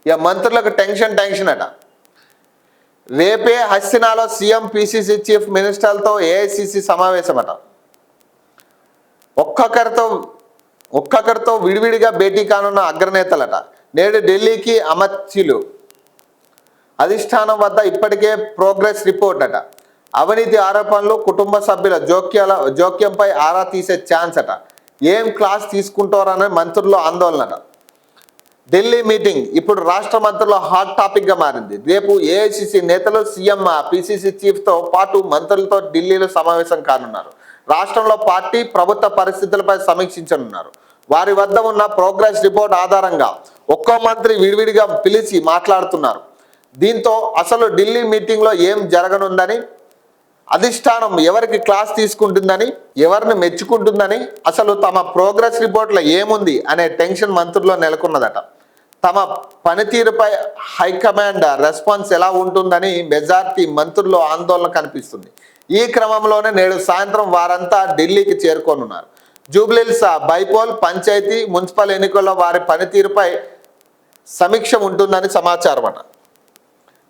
ఇక మంత్రులకు టెన్షన్ అట. రేపే హస్తినాలో సీఎం పిసిసి చీఫ్ మినిస్టర్లతో ఏఐసిసి సమావేశమట. ఒక్కొక్కరితో విడివిడిగా భేటీ కానున్న అగ్రనేతలట. నేడు ఢిల్లీకి అమర్చిలు. అధిష్టానం వద్ద ఇప్పటికే ప్రోగ్రెస్ రిపోర్ట్ అట. అవినీతి ఆరోపణలు, కుటుంబ సభ్యుల జోక్యంపై ఆరా తీసే ఛాన్స్ అట. ఏం క్లాస్ తీసుకుంటారనే మంత్రుల్లో ఆందోళనట. ఢిల్లీ మీటింగ్ ఇప్పుడు రాష్ట్ర మంత్రుల హాట్ టాపిక్గా మారింది. రేపు ఏఐసిసి నేతలు, సీఎం, పిసిసి చీఫ్తో పాటు మంత్రులతో ఢిల్లీలో సమావేశం కానున్నారు. రాష్ట్రంలో పార్టీ, ప్రభుత్వ పరిస్థితులపై సమీక్షించనున్నారు. వారి వద్ద ఉన్న ప్రోగ్రెస్ రిపోర్ట్ ఆధారంగా ఒక్కో మంత్రి విడివిడిగా పిలిచి మాట్లాడుతున్నారు. దీంతో అసలు ఢిల్లీ మీటింగ్లో ఏం జరగనుందని, అధిష్టానం ఎవరికి క్లాస్ తీసుకుంటుందని, ఎవరిని మెచ్చుకుంటుందని, అసలు తమ ప్రోగ్రెస్ రిపోర్ట్లో ఏముంది అనే టెన్షన్ మంత్రుల్లో నెలకొన్నదట. తమ పనితీరుపై హైకమాండ్ రెస్పాన్స్ ఎలా ఉంటుందని మెజార్టీ మంత్రుల్లో ఆందోళన కనిపిస్తుంది. ఈ క్రమంలోనే నేడు సాయంత్రం వారంతా ఢిల్లీకి చేరుకోనున్నారు. జూబ్లీహిల్స్ బైపోల్, పంచాయతీ, మున్సిపల్ ఎన్నికల్లో వారి పనితీరుపై సమీక్ష ఉంటుందని సమాచారం అట.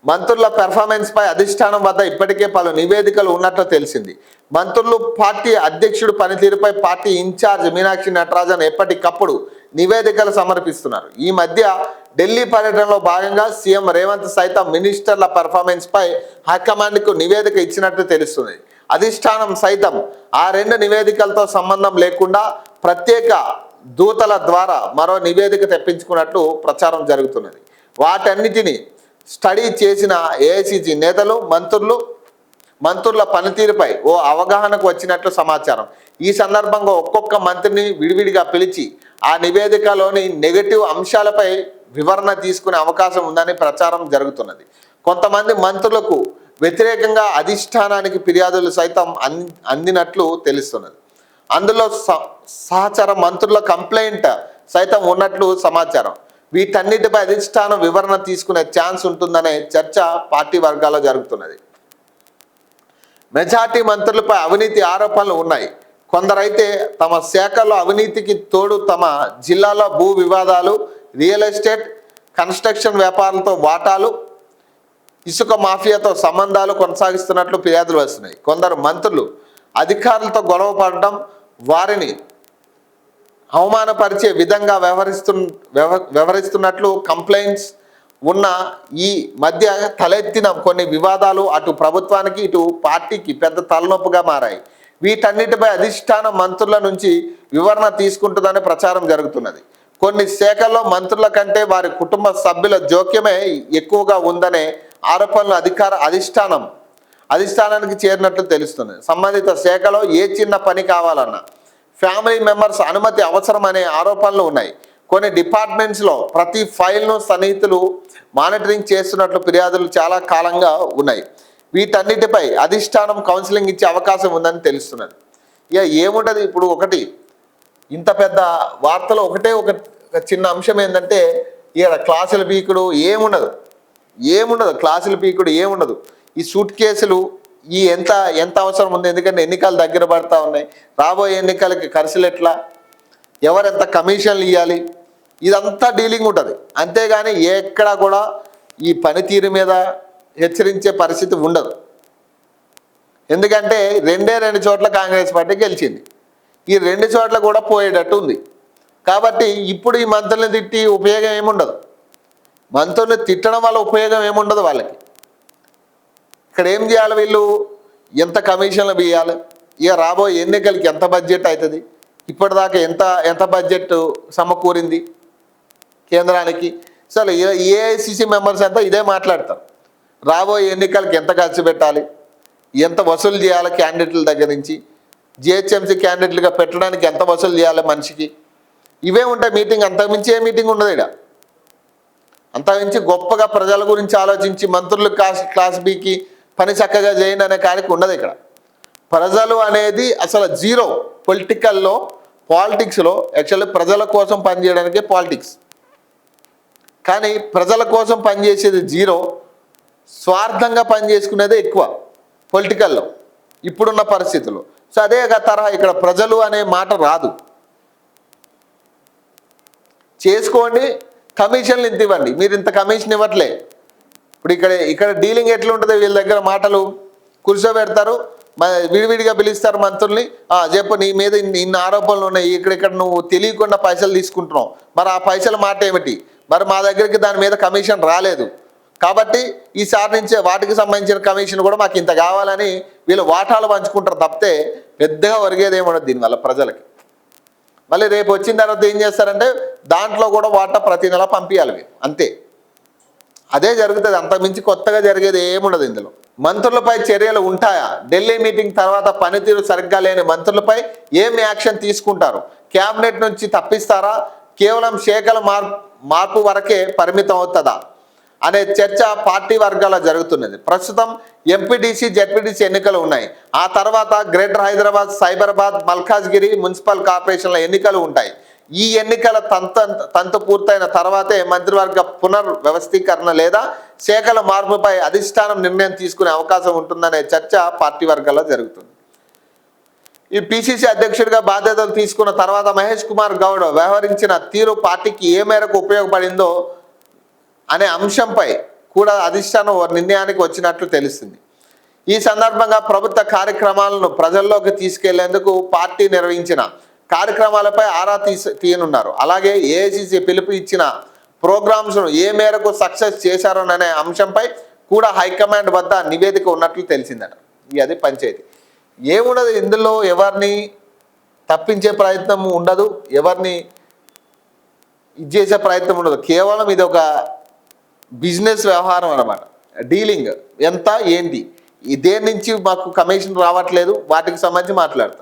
మంత్రుల పెర్ఫార్మెన్స్ పై అధిష్టానం వద్ద ఇప్పటికే పలు నివేదికలు ఉన్నట్లు తెలిసింది. మంత్రులు, పార్టీ అధ్యక్షుడు పనితీరుపై పార్టీ ఇన్ఛార్జ్ మీనాక్షి నటరాజన్ ఎప్పటికప్పుడు నివేదికలు సమర్పిస్తున్నారు. ఈ మధ్య ఢిల్లీ పర్యటనలో భాగంగా సీఎం రేవంత్ సైతం మినిస్టర్ల పెర్ఫార్మెన్స్ పై హైకమాండ్కు నివేదిక ఇచ్చినట్లు తెలుస్తుంది. అధిష్టానం సైతం ఆ రెండు నివేదికలతో సంబంధం లేకుండా ప్రత్యేక దూతల ద్వారా మరో నివేదిక తెప్పించుకున్నట్లు ప్రచారం జరుగుతున్నది. వాటన్నిటిని స్టడీ చేసిన ఏఐసిసి నేతలు మంత్రుల పనితీరుపై ఓ అవగాహనకు వచ్చినట్లు సమాచారం. ఈ సందర్భంగా ఒక్కొక్క మంత్రిని విడివిడిగా పిలిచి ఆ నివేదికలోని నెగటివ్ అంశాలపై వివరణ తీసుకునే అవకాశం ఉందని ప్రచారం జరుగుతున్నది. కొంతమంది మంత్రులకు వ్యతిరేకంగా అధిష్టానానికి ఫిర్యాదులు సైతం అందినట్లు తెలుస్తున్నది. అందులో సహచర మంత్రుల కంప్లైంట్ సైతం ఉన్నట్లు సమాచారం. వీటన్నిటిపై అధిష్టానం వివరణ తీసుకునే ఛాన్స్ ఉంటుందనే చర్చ పార్టీ వర్గాల్లో జరుగుతున్నది. మెజార్టీ మంత్రులపై అవినీతి ఆరోపణలు ఉన్నాయి. కొందరైతే తమ శాఖల్లో అవినీతికి తోడు తమ జిల్లాలో భూ వివాదాలు, రియల్ ఎస్టేట్, కన్స్ట్రక్షన్ వ్యాపారాలతో వాటాలు, ఇసుక మాఫియాతో సంబంధాలు కొనసాగిస్తున్నట్లు ఫిర్యాదులు వస్తున్నాయి. కొందరు మంత్రులు అధికారులతో గొడవ పడడం, వారిని అవమానపరిచే విధంగా వ్యవహరిస్తున్నట్లు కంప్లైంట్స్ ఉన్న ఈ మధ్య తలెత్తిన కొన్ని వివాదాలు అటు ప్రభుత్వానికి ఇటు పార్టీకి పెద్ద తలనొప్పుగా మారాయి. వీటన్నిటిపై అధిష్టానం మంత్రుల నుంచి వివరణ తీసుకుంటుందని ప్రచారం జరుగుతున్నది. కొన్ని శాఖల్లో మంత్రుల కంటే వారి కుటుంబ సభ్యుల జోక్యమే ఎక్కువగా ఉందనే ఆరోపణలు అధిష్టానానికి చేరినట్లు తెలుస్తుంది. సంబంధిత శాఖలో ఏ చిన్న పని కావాలన్నా ఫ్యామిలీ మెంబర్స్ అనుమతి అవసరమనే ఆరోపణలు ఉన్నాయి. కొన్ని డిపార్ట్మెంట్స్లో ప్రతి ఫైల్ను సన్నిహితులు మానిటరింగ్ చేస్తున్నట్లు ఫిర్యాదులు చాలా కాలంగా ఉన్నాయి. వీటన్నిటిపై అధిష్టానం కౌన్సిలింగ్ ఇచ్చే అవకాశం ఉందని తెలుస్తున్నది. ఇక ఏముంటుంది ఇప్పుడు, ఒకటి ఇంత పెద్ద వార్తలో ఒక చిన్న అంశం ఏంటంటే ఇక్కడ క్లాసుల పీకుడు ఏముండదు క్లాసుల పీకుడు ఏముండదు. ఈ సూట్ కేసులు ఈ ఎంత అవసరం ఉంది, ఎందుకంటే ఎన్నికలు దగ్గర పడతా ఉన్నాయి. రాబోయే ఎన్నికలకి ఖర్చులు ఎట్లా, ఎవరెంత కమిషన్లు ఇవ్వాలి, ఇదంతా డీలింగ్ ఉంటుంది. అంతేగాని ఎక్కడా కూడా ఈ పనితీరు మీద హెచ్చరించే పరిస్థితి ఉండదు. ఎందుకంటే రెండు చోట్ల కాంగ్రెస్ పార్టీ గెలిచింది, ఈ 2 చోట్ల కూడా పోయేటట్టు ఉంది. కాబట్టి ఇప్పుడు ఈ మంత్రులను తిట్టి ఉపయోగం ఏముండదు. మంత్రులను తిట్టడం వల్ల ఉపయోగం ఏముండదు వాళ్ళకి. ఇక్కడ ఏం చేయాలి, వీళ్ళు ఎంత కమిషన్లు బియ్యాలి, ఇక రాబోయే ఎన్నికలకి ఎంత బడ్జెట్ అవుతుంది, ఇప్పటిదాకా ఎంత బడ్జెట్ సమకూరింది కేంద్రానికి. అసలు ఏఐసిసి మెంబర్స్ అంతా ఇదే మాట్లాడతారు. రాబోయే ఎన్నికలకి ఎంత ఖర్చు పెట్టాలి, ఎంత వసూలు చేయాలి క్యాండిడేట్ల దగ్గర నుంచి, జిహెచ్ఎంసీ క్యాండిడేట్లుగా పెట్టడానికి ఎంత వసూలు చేయాలి మనిషికి, ఇవే ఉంటాయి మీటింగ్. అంతకుమించి ఏ మీటింగ్ ఉండదు ఇక్కడ. అంతకుమించి గొప్పగా ప్రజల గురించి ఆలోచించి మంత్రులు క్లాస్ బికి పని చక్కగా చేయండి అనే కార్యక్రమం ఉండదు ఇక్కడ. ప్రజలు అనేది అసలు జీరో. పాలిటిక్స్లో యాక్చువల్లీ ప్రజల కోసం పనిచేయడానికే పాలిటిక్స్, కానీ ప్రజల కోసం పనిచేసేది జీరో, స్వార్థంగా పనిచేసుకునేదే ఎక్కువ పొలిటికల్లో ఇప్పుడున్న పరిస్థితుల్లో. సో అదే తరహా ఇక్కడ ప్రజలు అనే మాట రాదు. చేసుకోండి, కమిషన్లు ఇంత ఇవ్వండి, మీరు ఇంత కమిషన్ ఇవ్వట్లే. ఇప్పుడు ఇక్కడ డీలింగ్ ఎట్లుంటుంది, వీళ్ళ దగ్గర మాటలు కూర్చోబెడతారు, విడివిడిగా పిలుస్తారు మంత్రుల్ని, చెప్పు నీ మీద ఇన్ని ఆరోపణలు ఉన్నాయి, ఇక్కడిక్కడ నువ్వు తెలియకుండా పైసలు తీసుకుంటున్నావు, మరి ఆ పైసల మాట ఏమిటి, మరి మా దగ్గరికి దాని మీద కమిషన్ రాలేదు కాబట్టి ఈసారి నుంచే వాటికి సంబంధించిన కమిషన్ కూడా మాకు ఇంత కావాలని వీళ్ళు వాటాలు పంచుకుంటారు తప్పితే పెద్దగా ఒరిగేది ఏముండదు దీనివల్ల ప్రజలకి. మళ్ళీ రేపు వచ్చిన తర్వాత ఏం చేస్తారంటే దాంట్లో కూడా వాటా ప్రతి నెల పంపించాలి మీరు, అంతే. అదే జరుగుతుంది, అంతకుమించి కొత్తగా జరిగేది ఏముండదు ఇందులో. మంత్రులపై చర్యలు ఉంటాయా? ఢిల్లీ మీటింగ్ తర్వాత పనితీరు సరిగ్గా లేని మంత్రులపై ఏం యాక్షన్ తీసుకుంటారు? క్యాబినెట్ నుంచి తప్పిస్తారా? కేవలం శాఖల మార్పు వరకే పరిమితం అవుతుందా అనే చర్చ పార్టీ వర్గాల్లో జరుగుతున్నది. ప్రస్తుతం ఎంపీటీసీ జెడ్పీటీసీ ఎన్నికలు ఉన్నాయి. ఆ తర్వాత గ్రేటర్ హైదరాబాద్, సైబరాబాద్, మల్కాజ్గిరి మున్సిపల్ కార్పొరేషన్ల ఎన్నికలు ఉంటాయి. ఈ ఎన్నికల తంతు పూర్తయిన తర్వాతే మంత్రివర్గ పునర్వ్యవస్థీకరణ లేదా శాఖల మార్పుపై అధిష్టానం నిర్ణయం తీసుకునే అవకాశం ఉంటుందనే చర్చ పార్టీ వర్గాల్లో జరుగుతుంది. ఈ పిసిసి అధ్యక్షుడిగా బాధ్యతలు తీసుకున్న తర్వాత మహేష్ కుమార్ గౌడ్ వ్యవహరించిన తీరు పార్టీకి ఏ మేరకు ఉపయోగపడిందో అనే అంశంపై కూడా అధిష్టానం నిర్ణయానికి వచ్చినట్లు తెలుస్తుంది. ఈ సందర్భంగా ప్రభుత్వ కార్యక్రమాలను ప్రజల్లోకి తీసుకెళ్లేందుకు పార్టీ నిర్వహించిన కార్యక్రమాలపై ఆరా తీయనున్నారు. అలాగే ఏఐసిసి పిలుపు ఇచ్చిన ప్రోగ్రామ్స్ను ఏ మేరకు సక్సెస్ చేశారోననే అంశంపై కూడా హైకమాండ్ వద్ద నివేదిక ఉన్నట్లు తెలిసిందట. అది పంచాయతీ ఏముండదు ఇందులో, ఎవరిని తప్పించే ప్రయత్నం ఉండదు, ఎవరిని ఇది చేసే ప్రయత్నం ఉండదు. కేవలం ఇది ఒక బిజినెస్ వ్యవహారం అన్నమాట. డీలింగ్ ఎంత ఏంటి, దేని నుంచి మాకు కమిషన్ రావట్లేదు, వాటికి సంబంధించి మాట్లాడతారు.